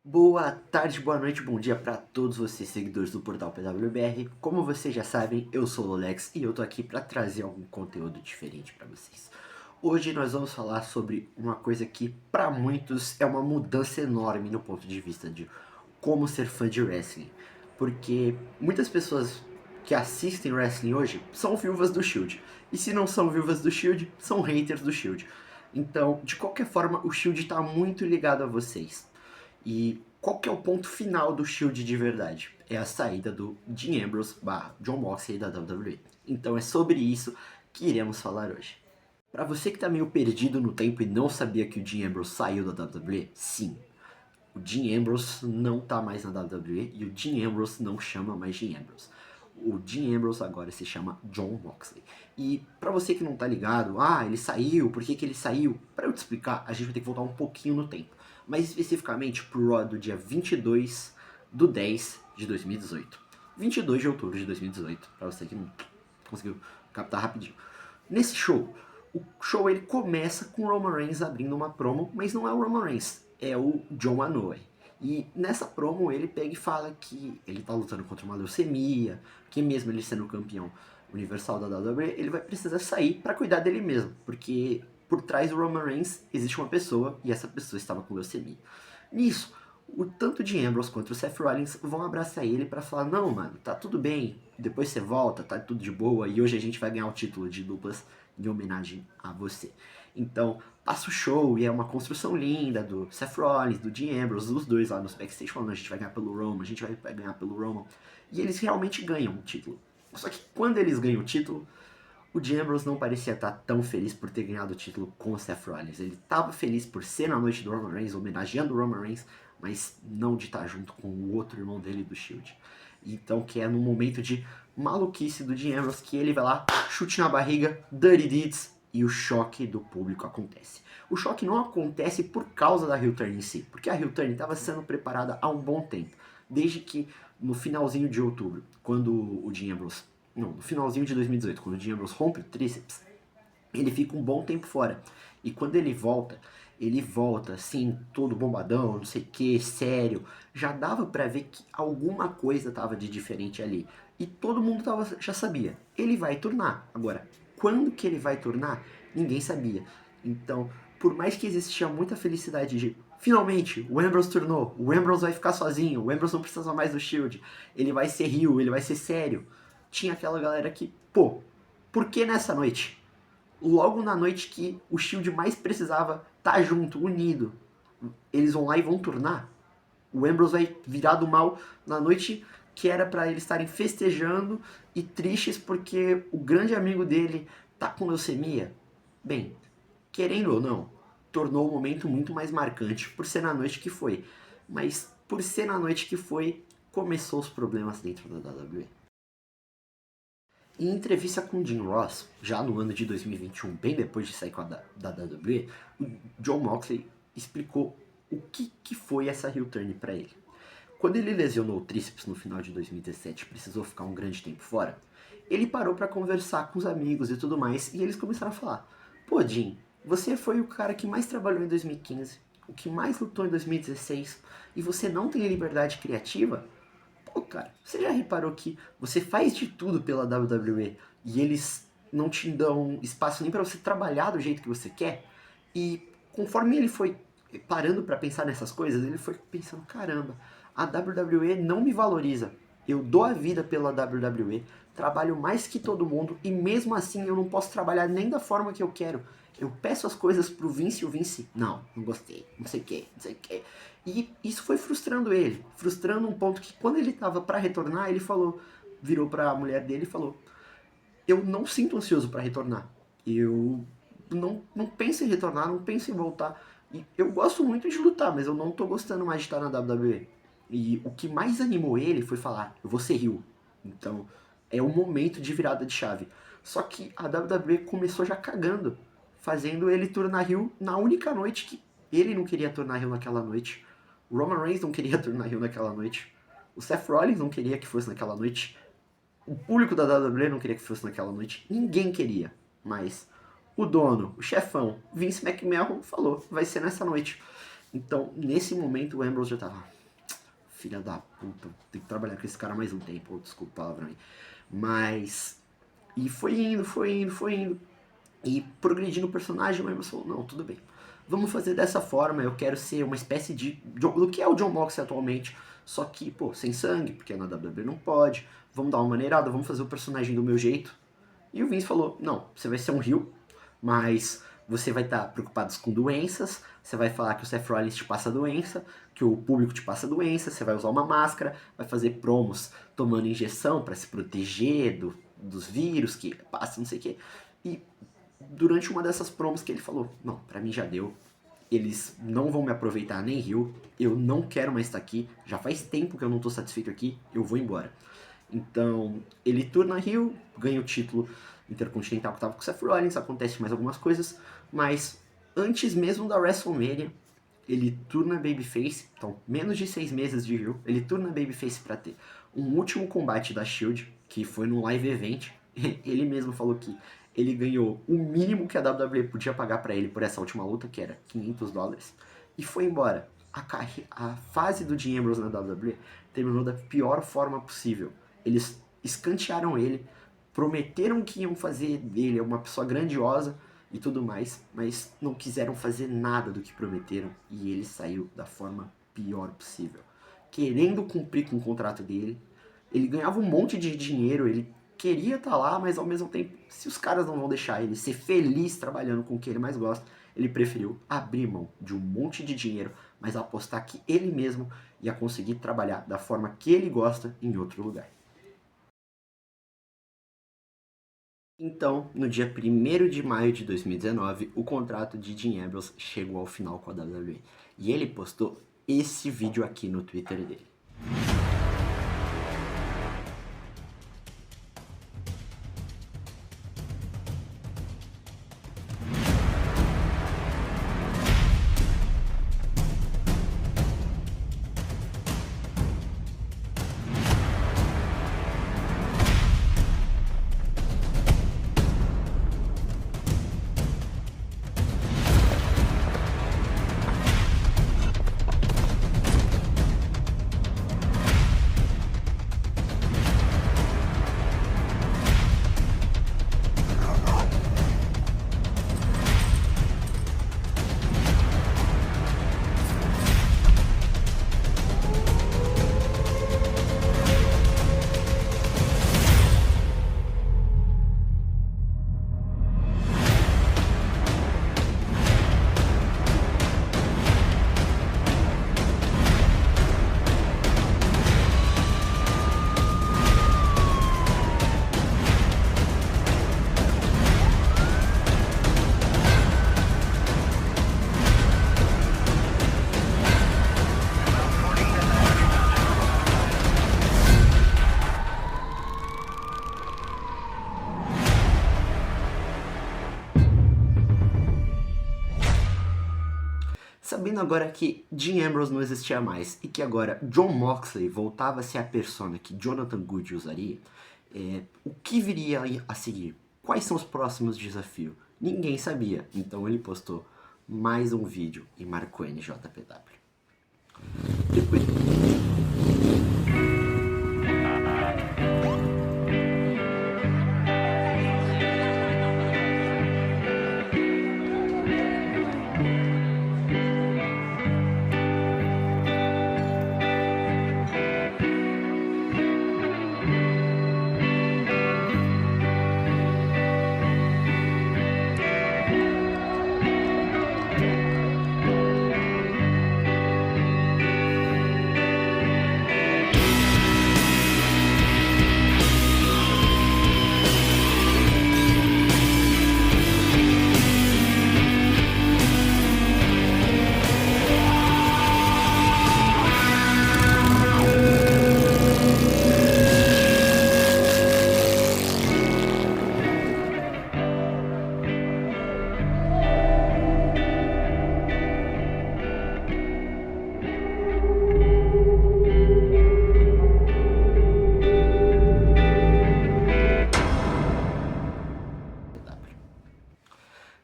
Boa tarde, boa noite, bom dia para todos vocês seguidores do portal PWBR. Como vocês já sabem, eu sou o Alex e eu tô aqui para trazer algum conteúdo diferente para vocês. Hoje nós vamos falar sobre uma coisa que para muitos é uma mudança enorme no ponto de vista de como ser fã de wrestling, porque muitas pessoas que assistem wrestling hoje são viúvas do Shield, e se não são viúvas do Shield, são haters do Shield. Então, de qualquer forma, o Shield está muito ligado a vocês. E qual que é o ponto final do Shield de verdade? É a saída do Dean Ambrose / Jon Moxley da WWE. Então é sobre isso que iremos falar hoje. Para você que está meio perdido no tempo e não sabia que o Dean Ambrose saiu da WWE, sim, o Dean Ambrose não tá mais na WWE e o Dean Ambrose não chama mais Dean Ambrose. O Dean Ambrose agora se chama Jon Moxley. E para você que não tá ligado, ele saiu, por que ele saiu? Para eu te explicar, a gente vai ter que voltar um pouquinho no tempo. Mais especificamente pro Raw do dia 22/10 de 2018. 22 de outubro de 2018, para você que não conseguiu captar rapidinho. Nesse show, o show ele começa com o Roman Reigns abrindo uma promo, mas não é o Roman Reigns, é o John Anoa'i. E nessa promo ele pega e fala que ele tá lutando contra uma leucemia, que mesmo ele sendo campeão universal da WWE, ele vai precisar sair para cuidar dele mesmo, porque por trás do Roman Reigns existe uma pessoa e essa pessoa estava com leucemia. Nisso, o tanto de Ambrose quanto o Seth Rollins vão abraçar ele para falar: não, mano, tá tudo bem, depois você volta, tá tudo de boa e hoje a gente vai ganhar o título de duplas em homenagem a você. Então, passa o show e é uma construção linda do Seth Rollins, do Dean Ambrose, os dois lá nos backstage falando: a gente vai ganhar pelo Roman, a gente vai ganhar pelo Roman. E eles realmente ganham o título. Só que quando eles ganham o título, o Dean Ambrose não parecia estar tão feliz por ter ganhado o título com o Seth Rollins. Ele estava feliz por ser na noite do Roman Reigns, homenageando o Roman Reigns, mas não de estar junto com o outro irmão dele do Shield. Então, que é no momento de maluquice do Dean Ambrose que ele vai lá, chute na barriga, Dirty Deeds, e o choque do público acontece. O choque não acontece por causa da heel turn em si, porque a heel turn estava sendo preparada há um bom tempo, desde que no finalzinho de outubro, quando o Dean Ambrose, não, no finalzinho de 2018, quando o Dean Ambrose rompe o tríceps, ele fica um bom tempo fora. E quando ele volta assim, todo bombadão, não sei o que, sério. Já dava pra ver que alguma coisa tava de diferente ali. E todo mundo já sabia. Ele vai turnar. Agora, quando que ele vai turnar, ninguém sabia. Então, por mais que existia muita felicidade de finalmente, o Ambrose turnou, o Ambrose vai ficar sozinho, o Ambrose não precisa mais do Shield, ele vai ser heel, ele vai ser sério. Tinha aquela galera que, pô, por que nessa noite? Logo na noite que o Shield mais precisava estar junto, unido, eles vão lá e vão turnar. O Ambrose vai virar do mal na noite que era para eles estarem festejando e tristes porque o grande amigo dele tá com leucemia. Bem, querendo ou não, tornou o momento muito mais marcante por ser na noite que foi. Mas por ser na noite que foi, começou os problemas dentro da WWE. Em entrevista com Jim Ross, já no ano de 2021, bem depois de sair da WWE, o Jon Moxley explicou o que foi essa heel turn para ele. Quando ele lesionou o tríceps no final de 2017 e precisou ficar um grande tempo fora, ele parou para conversar com os amigos e tudo mais, e eles começaram a falar: pô, Jim, você foi o cara que mais trabalhou em 2015, o que mais lutou em 2016, e você não tem liberdade criativa? Pô, cara, você já reparou que você faz de tudo pela WWE e eles não te dão espaço nem para você trabalhar do jeito que você quer? E conforme ele foi parando para pensar nessas coisas, ele foi pensando: caramba, a WWE não me valoriza. Eu dou a vida pela WWE, trabalho mais que todo mundo e mesmo assim eu não posso trabalhar nem da forma que eu quero. Eu peço as coisas pro Vince e o Vince, não gostei, não sei o que, não sei o que. E isso foi frustrando ele, frustrando um ponto que quando ele tava para retornar, ele falou, virou pra mulher dele e falou: eu não sinto ansioso para retornar. Eu não penso em retornar, não penso em voltar. E eu gosto muito de lutar, mas eu não tô gostando mais de estar na WWE. E o que mais animou ele foi falar: eu vou ser heel. Então, é o momento de virada de chave. Só que a WWE começou já cagando, fazendo ele turnar heel na única noite que ele não queria turnar heel naquela noite. O Roman Reigns não queria turnar heel naquela noite. O Seth Rollins não queria que fosse naquela noite. O público da WWE não queria que fosse naquela noite. Ninguém queria. Mas o dono, o chefão, Vince McMahon, falou: vai ser nessa noite. Então, nesse momento, o Ambrose já tava... Filha da puta, tem que trabalhar com esse cara mais um tempo. Desculpa a palavra aí. Mas... E foi indo. E progredindo o personagem, o Ambrose falou, não, tudo bem. Vamos fazer dessa forma, eu quero ser uma espécie do que é o Jon Moxley atualmente, só que, pô, sem sangue, porque na WWE não pode, vamos dar uma maneirada, vamos fazer o personagem do meu jeito. E o Vince falou, não, você vai ser um heel, mas você vai estar preocupado com doenças, você vai falar que o Seth Rollins te passa doença, que o público te passa doença, você vai usar uma máscara, vai fazer promos tomando injeção para se proteger dos vírus que passa, não sei o quê. E durante uma dessas promos que ele falou, não, pra mim já deu, eles não vão me aproveitar nem rio, eu não quero mais estar aqui, já faz tempo que eu não tô satisfeito aqui, eu vou embora. Então, ele turna Rio, ganha o título intercontinental que tava com o Seth Rollins, acontece mais algumas coisas, mas antes mesmo da WrestleMania, ele turna Babyface, então menos de 6 meses de Rio, ele turna Babyface pra ter um último combate da Shield, que foi num live event, ele mesmo falou que ele ganhou o mínimo que a WWE podia pagar pra ele por essa última luta, que era $500, e foi embora. A fase do Dean Ambrose na WWE terminou da pior forma possível. Eles escantearam ele, prometeram que iam fazer dele uma pessoa grandiosa e tudo mais, mas não quiseram fazer nada do que prometeram e ele saiu da forma pior possível. Querendo cumprir com o contrato dele, ele ganhava um monte de dinheiro, ele queria estar lá, mas ao mesmo tempo, se os caras não vão deixar ele ser feliz trabalhando com o que ele mais gosta, ele preferiu abrir mão de um monte de dinheiro, mas apostar que ele mesmo ia conseguir trabalhar da forma que ele gosta em outro lugar. Então, no dia 1º de maio de 2019, o contrato de Dean Ambrose chegou ao final com a WWE. E ele postou esse vídeo aqui no Twitter dele. Sabendo agora que Dean Ambrose não existia mais e que agora Jon Moxley voltava a ser a persona que Jonathan Good usaria, o que viria a seguir? Quais são os próximos desafios? Ninguém sabia, então ele postou mais um vídeo e marcou NJPW. Depois...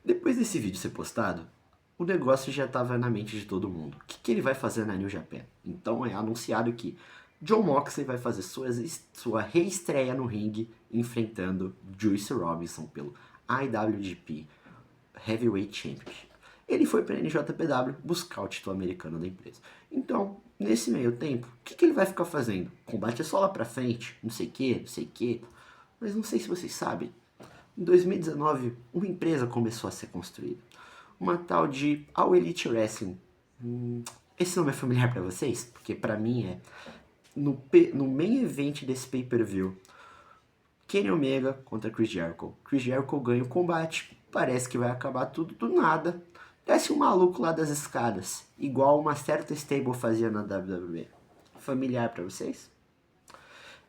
Depois desse vídeo ser postado, o negócio já estava na mente de todo mundo. O que ele vai fazer na New Japan? Então é anunciado que Jon Moxley vai fazer sua reestreia no ringue enfrentando Juice Robinson pelo IWGP Heavyweight Championship. Ele foi para a NJPW buscar o título americano da empresa. Então, nesse meio tempo, o que ele vai ficar fazendo? Combate é só lá pra frente, não sei o que, não sei o que. Mas não sei se vocês sabem, em 2019, uma empresa começou a ser construída. Uma tal de All Elite Wrestling. Esse nome é familiar para vocês? Porque para mim é. No main event desse pay-per-view, Kenny Omega contra Chris Jericho. Chris Jericho ganha o combate, parece que vai acabar tudo do nada. Desce um maluco lá das escadas, igual uma certa stable fazia na WWE. Familiar para vocês?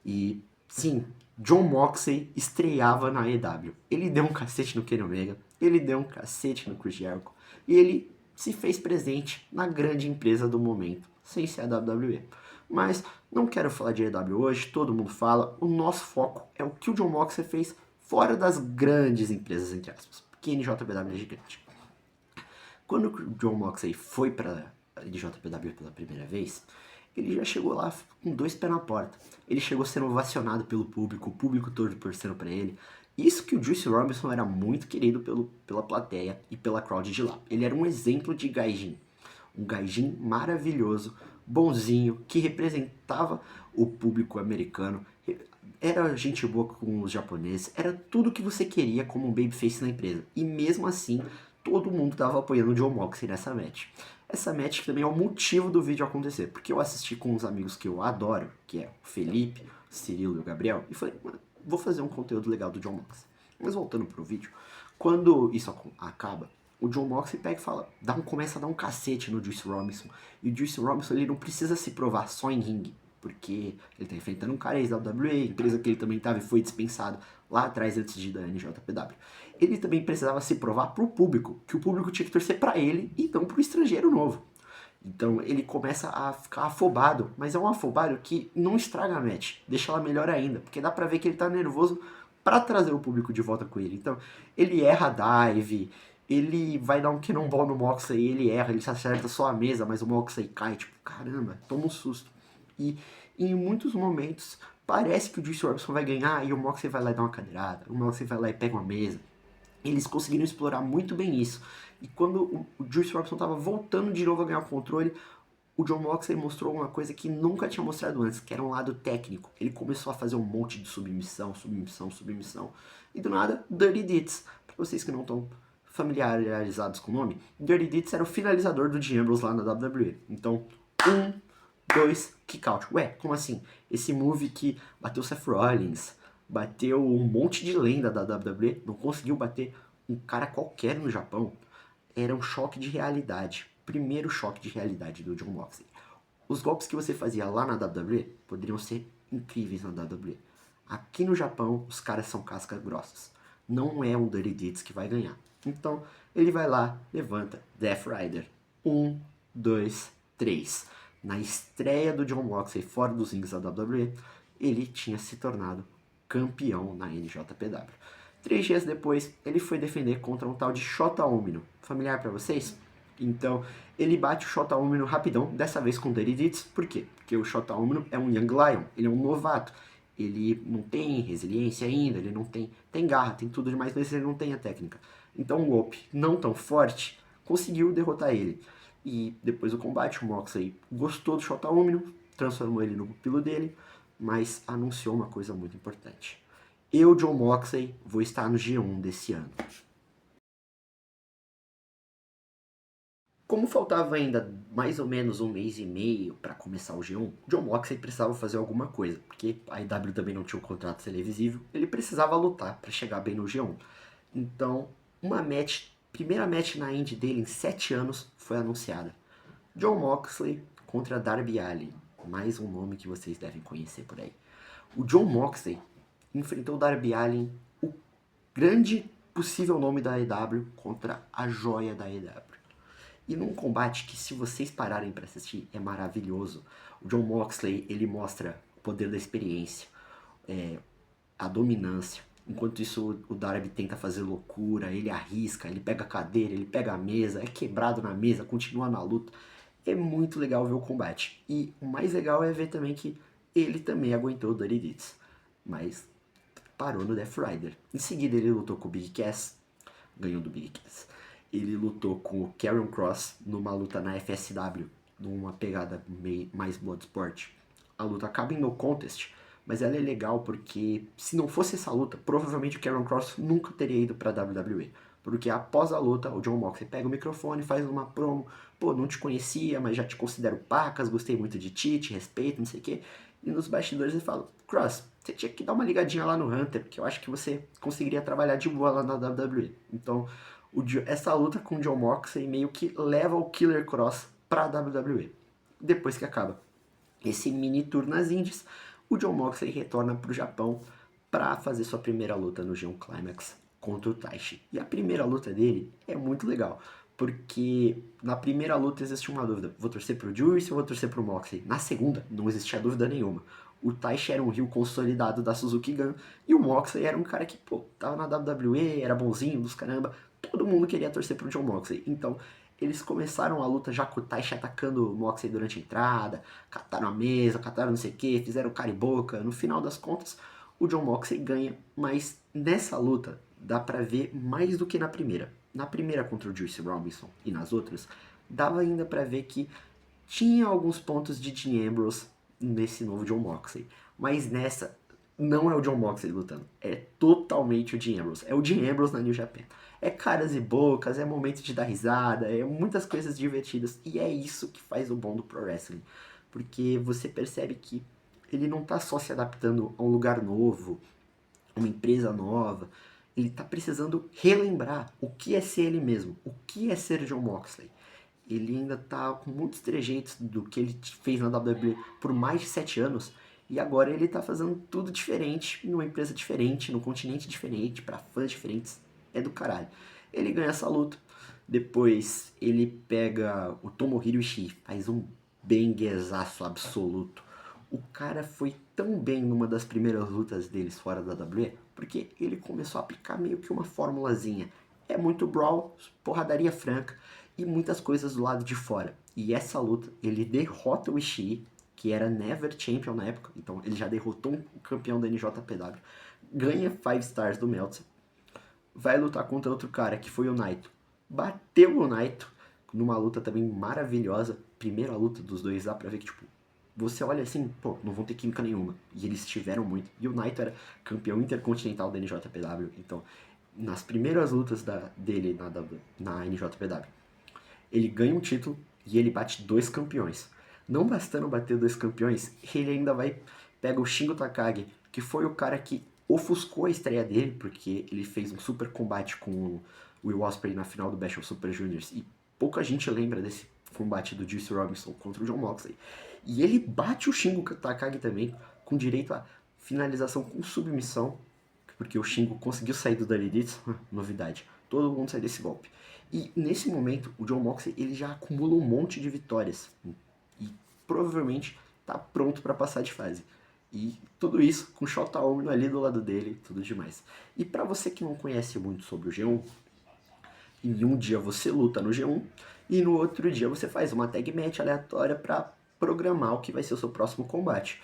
E sim, Jon Moxley estreava na AEW. Ele deu um cacete no Kenny Omega, ele deu um cacete no Chris Jericho e ele se fez presente na grande empresa do momento, sem ser a WWE. Mas não quero falar de AEW hoje, todo mundo fala, o nosso foco é o que o Jon Moxley fez fora das grandes empresas, entre aspas, porque a NJPW é gigante. Quando o Jon Moxley foi para a NJPW pela primeira vez, ele já chegou lá com dois pés na porta. Ele chegou sendo ovacionado pelo público, o público todo torcendo para ele. Isso que o Juice Robinson era muito querido pela plateia e pela crowd de lá. Ele era um exemplo de gaijin. Um gaijin maravilhoso, bonzinho, que representava o público americano. Era gente boa com os japoneses, era tudo que você queria como um babyface na empresa. E mesmo assim, todo mundo estava apoiando o Jon Moxley nessa match. Essa match também é o motivo do vídeo acontecer, porque eu assisti com uns amigos que eu adoro, que é o Felipe, o Cirilo e o Gabriel, e falei, mano, vou fazer um conteúdo legal do Jon Moxley. Mas voltando pro vídeo, quando isso acaba, o Jon Moxley pega e fala, começa a dar um cacete no Juice Robinson, e o Juice Robinson ele não precisa se provar só em ringue, porque ele tá enfrentando um cara ex-WWE, empresa que ele também tava e foi dispensado lá atrás antes de ir da NJPW. Ele também precisava se provar pro público, que o público tinha que torcer para ele e não pro estrangeiro novo. Então ele começa a ficar afobado, mas é um afobado que não estraga a match, deixa ela melhor ainda, porque dá pra ver que ele tá nervoso para trazer o público de volta com ele. Então ele erra a dive, ele vai dar um cannonball no Moxley, ele erra, ele se acerta só a mesa, mas o Moxley cai, tipo, caramba, toma um susto. E em muitos momentos parece que o Juice Robinson vai ganhar e o Moxley vai lá e dá uma cadeirada, o Moxley vai lá e pega uma mesa. Eles conseguiram explorar muito bem isso. E quando o Juice Robinson estava voltando de novo a ganhar o controle, o Jon Moxley mostrou uma coisa que nunca tinha mostrado antes, que era um lado técnico. Ele começou a fazer um monte de submissão, submissão, submissão. E do nada, Dirty Deeds. Para vocês que não estão familiarizados com o nome, Dirty Deeds era o finalizador do Dean Ambrose lá na WWE. Então, 1, 2, kick out. Ué, como assim? Esse move que bateu Seth Rollins, bateu um monte de lenda da WWE, não conseguiu bater um cara qualquer no Japão. Era um choque de realidade. Primeiro choque de realidade do Jon Moxley. Os golpes que você fazia lá na WWE poderiam ser incríveis na WWE. Aqui no Japão, os caras são cascas grossas. Não é um Dirty Deeds que vai ganhar. Então, ele vai lá, levanta, Death Rider. 1, 2, 3. Na estreia do Jon Moxley fora dos rings da WWE, ele tinha se tornado campeão na NJPW. 3 dias depois, ele foi defender contra um tal de Shota Umino. Familiar para vocês? Então, ele bate o Shota Umino rapidão, dessa vez com Dirty Deeds. Por quê? Porque o Shota Umino é um Young Lion, ele é um novato. Ele não tem resiliência ainda, ele não tem garra, tem tudo demais, mas ele não tem a técnica. Então, um golpe não tão forte conseguiu derrotar ele. E depois do combate, o Moxley gostou do Shota Umino, transformou ele no pupilo dele, mas anunciou uma coisa muito importante. Eu, Jon Moxley, vou estar no G1 desse ano. Como faltava ainda mais ou menos um mês e meio para começar o G1, Jon Moxley precisava fazer alguma coisa, porque a IW também não tinha um contrato televisivo, ele precisava lutar para chegar bem no G1. Então, primeira match na indie dele em 7 anos foi anunciada. Jon Moxley contra Darby Allin, mais um nome que vocês devem conhecer por aí. O Jon Moxley enfrentou Darby Allin, o grande possível nome da AEW, contra a joia da AEW. E num combate que, se vocês pararem para assistir, é maravilhoso. O Jon Moxley, ele mostra o poder da experiência, a dominância. Enquanto isso, o Darby tenta fazer loucura, ele arrisca, ele pega a cadeira, ele pega a mesa, é quebrado na mesa, continua na luta. É muito legal ver o combate. E o mais legal é ver também que ele também aguentou o Dirty Deeds. Mas parou no Death Rider. Em seguida ele lutou com o Big Cass, ganhou do Big Cass. Ele lutou com o Karrion Kross numa luta na FSW, numa pegada mais Bloodsport. A luta acaba em no contest, mas ela é legal porque se não fosse essa luta, provavelmente o Karrion Kross nunca teria ido pra WWE. Porque após a luta, o Jon Moxley pega o microfone, faz uma promo, pô, não te conhecia, mas já te considero pacas, gostei muito de ti, te respeito, não sei o quê. E nos bastidores ele fala, Cross, você tinha que dar uma ligadinha lá no Hunter, que eu acho que você conseguiria trabalhar de boa lá na WWE. Então, essa luta com o Jon Moxley meio que leva o Killer Cross pra WWE. Depois que acaba esse mini tour nas Indies, o Jon Moxley retorna pro Japão para fazer sua primeira luta no G1 Climax contra o Taishi. E a primeira luta dele é muito legal, porque na primeira luta existe uma dúvida, vou torcer pro Juice ou vou torcer pro Moxley? Na segunda, não existia dúvida nenhuma. O Taishi era um heel consolidado da Suzuki Gun, e o Moxley era um cara que, pô, tava na WWE, era bonzinho dos caramba, todo mundo queria torcer pro Jon Moxley. Então, eles começaram a luta já com o Taishi atacando o Moxley durante a entrada, cataram a mesa, cataram não sei o que, fizeram cara e boca. No final das contas, o Jon Moxley ganha, mas nessa luta dá pra ver mais do que na primeira. Na primeira contra o Juice Robinson e nas outras, dava ainda pra ver que tinha alguns pontos de Dean Ambrose nesse novo Jon Moxley. Mas nessa, não é o Jon Moxley lutando. É totalmente o Dean Ambrose. É o Dean Ambrose na New Japan. É caras e bocas, é momento de dar risada, é muitas coisas divertidas. E é isso que faz o bom do Pro Wrestling. Porque você percebe que ele não tá só se adaptando a um lugar novo, uma empresa nova. Ele tá precisando relembrar o que é ser ele mesmo, o que é ser Jon Moxley. Ele ainda tá com muitos trejeitos do que ele fez na WWE por mais de 7 anos. E agora ele tá fazendo tudo diferente, numa empresa diferente, num continente diferente, para fãs diferentes. É do caralho. Ele ganha essa luta. Depois ele pega o Tomohiro Ishii, faz um benguezaço absoluto. O cara foi tão bem numa das primeiras lutas deles fora da WWE, porque ele começou a aplicar meio que uma formulazinha. É muito brawl, porradaria franca e muitas coisas do lado de fora. E essa luta, ele derrota o Ishii, que era Never Champion na época, então ele já derrotou um campeão da NJPW, ganha 5 stars do Meltzer, vai lutar contra outro cara, que foi o Naito. Bateu o Naito, numa luta também maravilhosa, primeira luta dos dois, dá pra ver que, tipo, você olha assim, pô, não vão ter química nenhuma. E eles tiveram muito. E o Naito era campeão intercontinental da NJPW, então, nas primeiras lutas dele na NJPW, ele ganha um título e ele bate 2 campeões. Não bastando bater 2 campeões, ele ainda vai pega o Shingo Takagi, que foi o cara que ofuscou a estreia dele, porque ele fez um super combate com o Will Ospreay na final do Bash of Super Juniors, e pouca gente lembra desse combate do Juice Robinson contra o Jon Moxley. E ele bate o Shingo Takagi também, com direito a finalização com submissão, porque o Shingo conseguiu sair do Dareditz, novidade, todo mundo sai desse golpe. E nesse momento, o Jon Moxley ele já acumula um monte de vitórias e provavelmente tá pronto para passar de fase. E tudo isso com o Shota Umino ali do lado dele, tudo demais. E para você que não conhece muito sobre o G1, em um dia você luta no G1 e no outro dia você faz uma tag match aleatória para programar o que vai ser o seu próximo combate.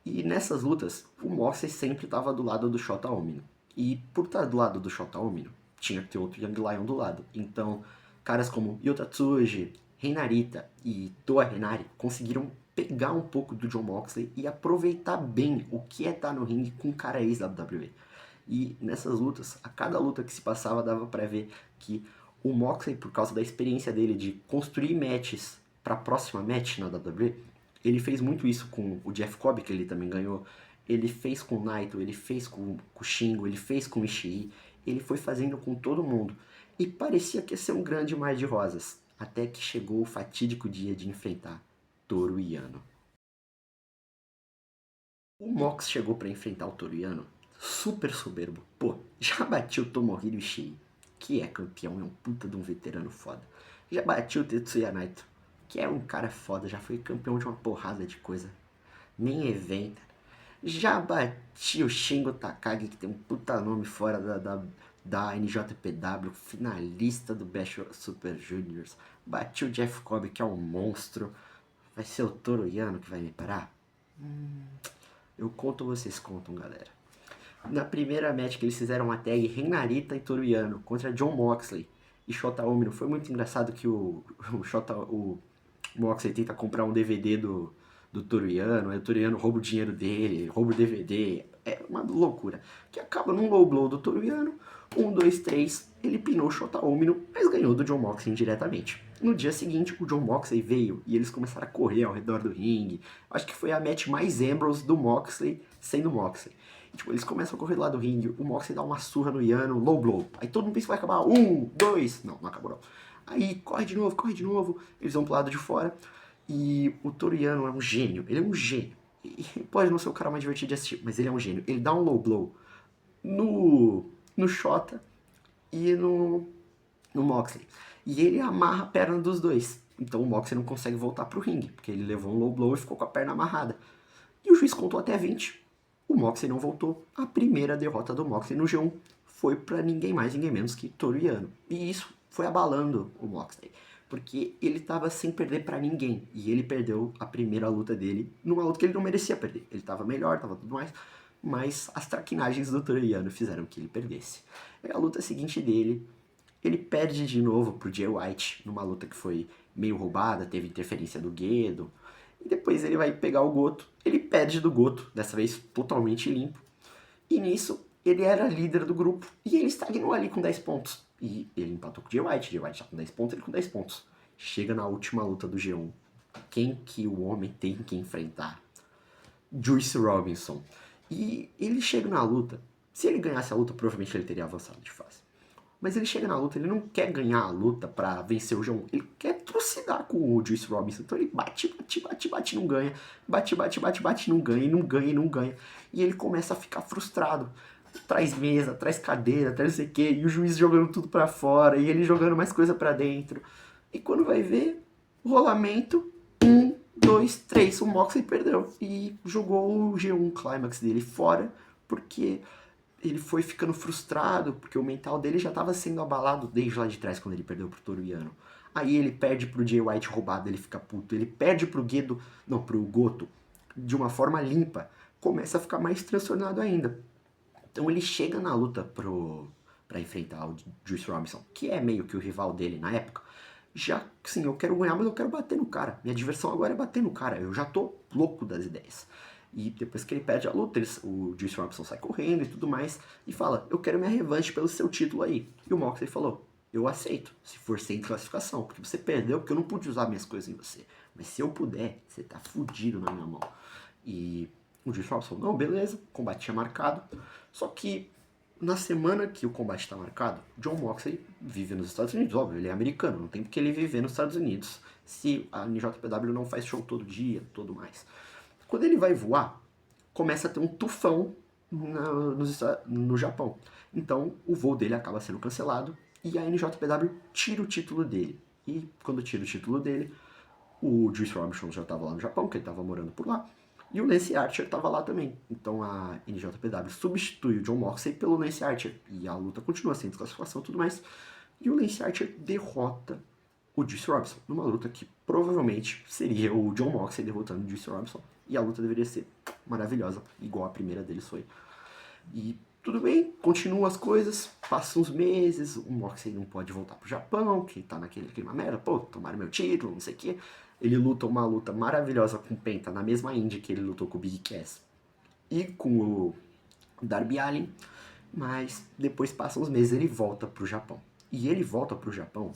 E nessas lutas, o Moxley sempre estava do lado do Shota Umino. E por estar do lado do Shota Umino, tinha que ter outro Young Lion do lado. Então, caras como Yota Tsuji, Reinarita e Toa Henare conseguiram pegar um pouco do Jon Moxley e aproveitar bem o que é estar no ringue com um cara ex-WWE. E nessas lutas, a cada luta que se passava dava pra ver que o Moxley, por causa da experiência dele de construir matches para a próxima match na WWE, ele fez muito isso com o Jeff Cobb, que ele também ganhou. Ele fez com o Naito, ele fez com o Shingo, ele fez com o Ishii. Ele foi fazendo com todo mundo. E parecia que ia ser um grande mar de rosas. Até que chegou o fatídico dia de enfrentar Toru Yano. O Mox chegou para enfrentar o Toru Yano super soberbo. Pô, já bati o Tomohiro Ishii, que é campeão, é um puta de um veterano foda. Já bati o Tetsuya Naito, que é um cara foda, já foi campeão de uma porrada de coisa. Main event. Já bati o Shingo Takagi, que tem um puta nome fora da NJPW, finalista do Bash Super Juniors. Bati o Jeff Cobb, que é um monstro. Vai ser o Toru Yano que vai me parar? Eu conto, vocês contam, galera. Na primeira match que eles fizeram uma tag Renarita e Toru Yano contra John Moxley e Shota Umino. Foi muito engraçado que o Moxley tenta comprar um DVD do Toru Yano, aí o Toru Yano rouba o dinheiro dele, rouba o DVD. É uma loucura. Que acaba num low blow do Toru Yano. 1, 2, 3, ele pinou o Shota Umino, mas ganhou do John Moxley indiretamente. No dia seguinte, o John Moxley veio e eles começaram a correr ao redor do ringue. Acho que foi a match mais Ambrose do Moxley sendo Moxley. E, tipo, eles começam a correr lá do ringue, o Moxley dá uma surra no Yano, low blow. Aí todo mundo pensa que vai acabar. 1, 2, não acabou não. Aí corre de novo, eles vão pro lado de fora. E o Toru Yano é um gênio, ele é um gênio. E pode não ser o cara mais divertido de assistir, mas ele é um gênio. Ele dá um low blow no Shota e no Moxley. E ele amarra a perna dos dois. Então o Moxley não consegue voltar pro ringue, porque ele levou um low blow e ficou com a perna amarrada. E o juiz contou até 20. O Moxley não voltou. A primeira derrota do Moxley no G1 foi para ninguém mais, ninguém menos que Toru Yano. E isso foi abalando o Moxley, porque ele tava sem perder para ninguém. E ele perdeu a primeira luta dele numa luta que ele não merecia perder. Ele tava melhor, tava tudo mais, mas as traquinagens do Toru Yano fizeram que ele perdesse. E a luta seguinte dele, ele perde de novo pro Jay White, numa luta que foi meio roubada, teve interferência do Gedo. E depois ele vai pegar o Goto, ele perde do Goto, dessa vez totalmente limpo. E nisso, ele era líder do grupo e ele estagnou ali com 10 pontos. E ele empatou com o Jay White tá com 10 pontos, ele com 10 pontos. Chega na última luta do G1. Quem que o homem tem que enfrentar? Juice Robinson. E ele chega na luta. Se ele ganhasse a luta, provavelmente ele teria avançado de fase. Mas ele chega na luta, ele não quer ganhar a luta pra vencer o G1. Ele quer trucidar com o Juice Robinson. Então ele bate, não ganha. Bate, não ganha, não ganha. E ele começa a ficar frustrado. Traz mesa, traz cadeira, traz não sei o quê. E o juiz jogando tudo pra fora. E ele jogando mais coisa pra dentro. E quando vai ver, rolamento. 1, 2, 3. O Moxley perdeu. E jogou o G1 Climax dele fora. Porque ele foi ficando frustrado, porque o mental dele já estava sendo abalado desde lá de trás, quando ele perdeu pro Toru Yano. Aí ele perde pro Jay White roubado, ele fica puto. Ele perde pro Gedo, não, pro Goto, de uma forma limpa. Começa a ficar mais transtornado ainda. Então ele chega na luta pra enfrentar o Juice Robinson, que é meio que o rival dele na época. Já, sim, eu quero ganhar, mas eu quero bater no cara. Minha diversão agora é bater no cara. Eu já tô louco das ideias. E depois que ele perde a luta, o Juice Robinson sai correndo e tudo mais, e fala, eu quero minha revanche pelo seu título aí. E o Moxley falou, eu aceito, se for sem classificação, porque você perdeu, porque eu não pude usar minhas coisas em você. Mas se eu puder, você tá fudido na minha mão. E o Juice Robinson, não, beleza, o combate tinha marcado. Só que na semana que o combate está marcado, John Moxley vive nos Estados Unidos, óbvio, ele é americano, não tem porque ele viver nos Estados Unidos se a NJPW não faz show todo dia, tudo mais. Quando ele vai voar, começa a ter um tufão no Japão. Então o voo dele acaba sendo cancelado e a NJPW tira o título dele. E quando tira o título dele, o Juice Robinson já estava lá no Japão, que ele estava morando por lá, e o Lance Archer estava lá também. Então a NJPW substitui o John Moxley pelo Lance Archer. E a luta continua sem desclassificação e tudo mais. E o Lance Archer derrota o Juice Robinson numa luta que provavelmente seria o John Moxley derrotando o Juice Robinson. E a luta deveria ser maravilhosa, igual a primeira deles foi. E tudo bem, continuam as coisas, passam uns meses, o Moxley não pode voltar pro Japão, que tá naquele clima merda, pô, tomaram meu título, não sei o quê. Ele luta uma luta maravilhosa com o Penta, na mesma Indy que ele lutou com o Big Cass e com o Darby Allin, mas depois passam uns meses ele volta pro Japão. E ele volta pro Japão,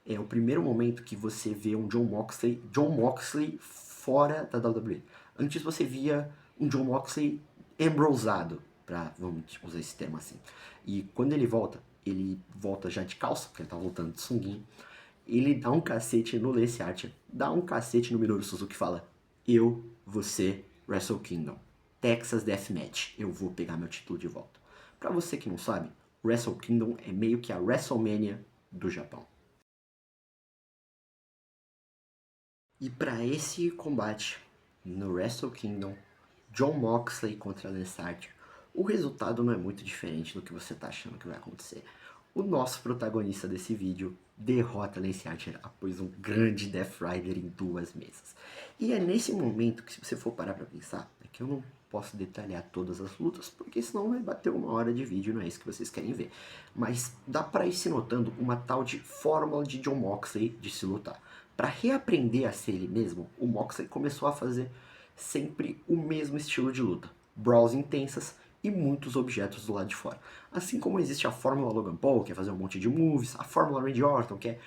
é o primeiro momento que você vê um John Moxley fora da WWE. Antes você via um John Moxley embrosado, vamos usar esse termo assim. E quando ele volta já de calça, porque ele tá voltando de sunguinha. Ele dá um cacete no Lance Archer, dá um cacete no Minoru Suzuki e fala, eu, você, Wrestle Kingdom, Texas Deathmatch, eu vou pegar meu título de volta. Pra você que não sabe, Wrestle Kingdom é meio que a WrestleMania do Japão. E para esse combate no Wrestle Kingdom, Jon Moxley contra Lance Archer. O resultado não é muito diferente do que você está achando que vai acontecer. O nosso protagonista desse vídeo derrota Lance Archer após um grande Death Rider em 2 mesas. E é nesse momento que, se você for parar pra pensar, é que eu não posso detalhar todas as lutas, porque senão vai bater 1 hora de vídeo, não é isso que vocês querem ver. Mas dá pra ir se notando uma tal de fórmula de Jon Moxley de se lutar. Para reaprender a ser ele mesmo, o Moxley começou a fazer sempre o mesmo estilo de luta. Brawls intensas e muitos objetos do lado de fora. Assim como existe a fórmula Logan Paul, que é fazer um monte de moves, a fórmula Randy Orton, que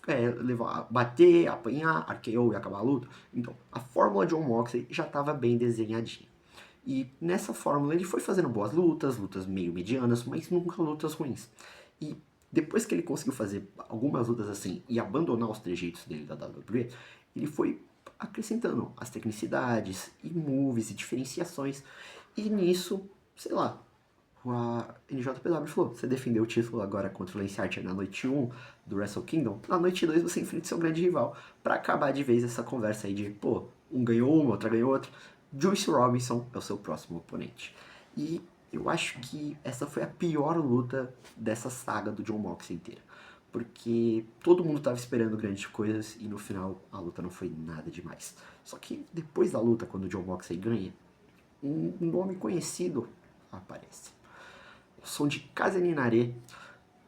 é levar, bater, apanhar, arqueou e acabar a luta. Então, a fórmula Jon Moxley já estava bem desenhadinha. E nessa fórmula ele foi fazendo boas lutas, lutas meio medianas, mas nunca lutas ruins. E depois que ele conseguiu fazer algumas lutas assim e abandonar os trejeitos dele da WWE, ele foi acrescentando as tecnicidades e moves e diferenciações. E nisso, sei lá, a NJPW falou, você defendeu o título agora contra o Lance Archer na noite 1 do Wrestle Kingdom, na noite 2 você enfrenta seu grande rival, pra acabar de vez essa conversa aí de, pô, um ganhou uma, outra ganhou outra. Juice Robinson é o seu próximo oponente. E eu acho que essa foi a pior luta dessa saga do Jon Moxley inteira. Porque todo mundo estava esperando grandes coisas e no final a luta não foi nada demais. Só que depois da luta, quando o Jon Moxley ganha, um nome conhecido aparece. O som de Kazeninare,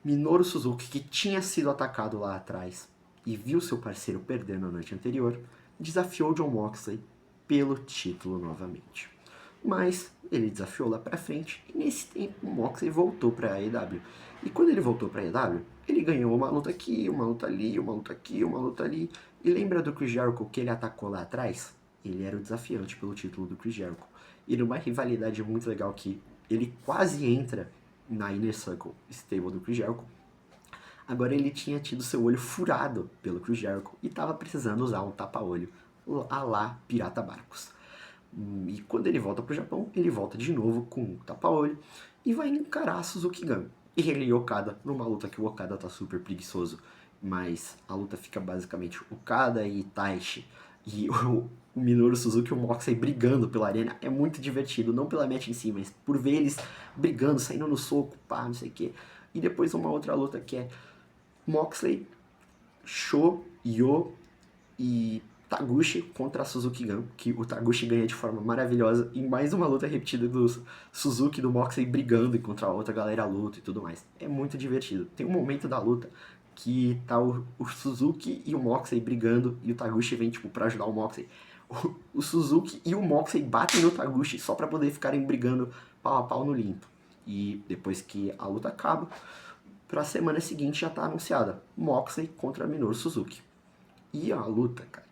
Minoru Suzuki, que tinha sido atacado lá atrás e viu seu parceiro perder na noite anterior, desafiou Jon Moxley pelo título novamente. Mas ele desafiou lá pra frente e nesse tempo o Moxley voltou pra AEW. E quando ele voltou pra AEW, ele ganhou uma luta aqui, uma luta ali, uma luta aqui, uma luta ali. E lembra do Chris Jericho que ele atacou lá atrás? Ele era o desafiante pelo título do Chris Jericho. E numa rivalidade muito legal que ele quase entra na Inner Circle Stable do Chris Jericho. Agora ele tinha tido seu olho furado pelo Chris Jericho e estava precisando usar um tapa-olho a lá Pirata Barcos. E quando ele volta pro Japão, ele volta de novo com um tapa-olho e vai encarar a Suzuki Gun. E ele e Okada, numa luta que o Okada tá super preguiçoso, mas a luta fica basicamente Okada e Taishi e o Minoru Suzuki e o Moxley brigando pela arena. É muito divertido, não pela match em si, mas por ver eles brigando, saindo no soco, pá, não sei o que. E depois uma outra luta que é Moxley, Sho, Yo e Taguchi contra a Suzuki Gun, que o Taguchi ganha de forma maravilhosa, e mais uma luta repetida dos Suzuki e do Moxley brigando contra a outra galera luta e tudo mais. É muito divertido. Tem um momento da luta que tá o Suzuki e o Moxley brigando, e o Taguchi vem, tipo, pra ajudar o Moxley. O Suzuki e o Moxley batem no Taguchi só pra poder ficarem brigando pau a pau no limpo. E depois que a luta acaba, pra semana seguinte já tá anunciada Moxley contra Minoru Suzuki. E a luta, cara,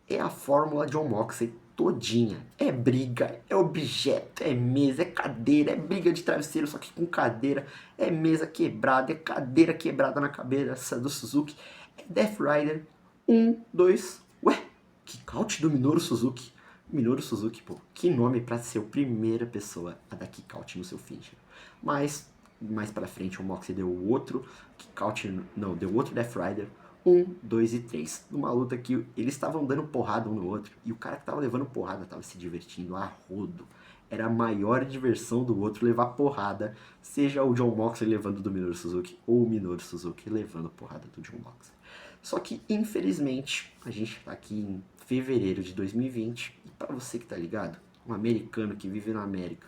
é a fórmula Jon Moxley todinha. É briga, é objeto, é mesa, é cadeira, é briga de travesseiro, só que com cadeira, é mesa quebrada, é cadeira quebrada na cabeça do Suzuki, é Death Rider, 1, 2, ué, que kick-out do Minoru Suzuki. Minoru Suzuki, pô, que nome pra ser a primeira pessoa a dar kick-out no seu finisher. Mas, mais pra frente, o Moxley deu outro kick-out, não, deu outro Death Rider, 1, 2 e 3. Numa luta que eles estavam dando porrada um no outro e o cara que tava levando porrada tava se divertindo a rodo. Era a maior diversão do outro levar porrada, seja o Jon Moxley levando do Minoru Suzuki ou o Minoru Suzuki levando porrada do Jon Moxley. Só que, infelizmente, a gente tá aqui em fevereiro de 2020 e pra você que tá ligado, um americano que vive na América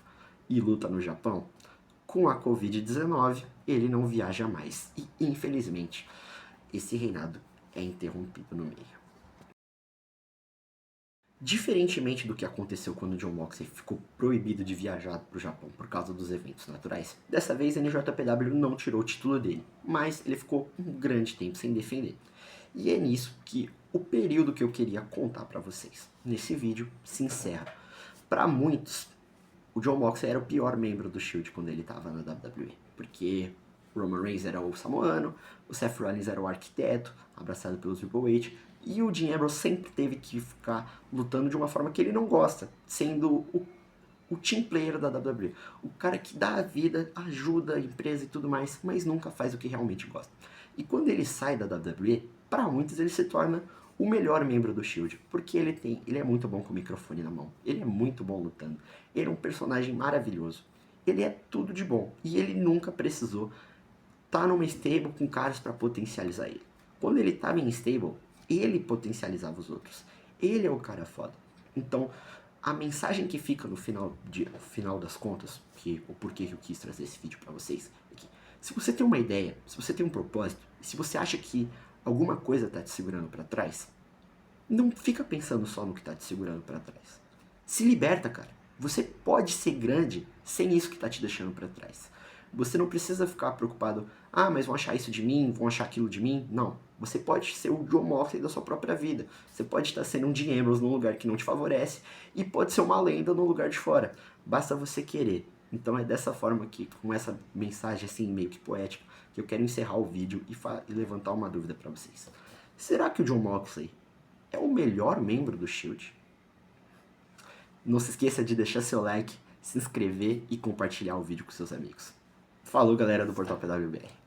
e luta no Japão, com a Covid-19, ele não viaja mais. E, infelizmente, esse reinado é interrompido no meio. Diferentemente do que aconteceu quando Jon Moxley ficou proibido de viajar para o Japão por causa dos eventos naturais, dessa vez a NJPW não tirou o título dele, mas ele ficou um grande tempo sem defender. E é nisso que o período que eu queria contar para vocês nesse vídeo se encerra. Para muitos, o Jon Moxley era o pior membro do Shield quando ele estava na WWE, porque Roman Reigns era o samoano, o Seth Rollins era o arquiteto, abraçado pelo Triple H, e o Dean Ambrose sempre teve que ficar lutando de uma forma que ele não gosta, sendo o team player da WWE, o cara que dá a vida, ajuda a empresa e tudo mais, mas nunca faz o que realmente gosta. E quando ele sai da WWE, para muitos ele se torna o melhor membro do Shield, porque ele é muito bom com o microfone na mão, ele é muito bom lutando, ele é um personagem maravilhoso, ele é tudo de bom, e ele nunca precisou estar numa stable com caras para potencializar ele. Quando ele estava em stable, ele potencializava os outros, ele é o cara foda. Então, a mensagem que fica no final das contas, o porquê que eu quis trazer esse vídeo para vocês, é que se você tem uma ideia, se você tem um propósito, se você acha que alguma coisa está te segurando para trás, não fica pensando só no que está te segurando para trás. Se liberta, cara. Você pode ser grande sem isso que está te deixando para trás. Você não precisa ficar preocupado, mas vão achar isso de mim, vão achar aquilo de mim. Não. Você pode ser o John Moxley da sua própria vida. Você pode estar sendo um Dean Ambrose num lugar que não te favorece e pode ser uma lenda no lugar de fora. Basta você querer. Então é dessa forma que, com essa mensagem assim meio que poética, que eu quero encerrar o vídeo e levantar uma dúvida para vocês. Será que o John Moxley é o melhor membro do Shield? Não se esqueça de deixar seu like, se inscrever e compartilhar o vídeo com seus amigos. Falou, galera do Portal PWBR.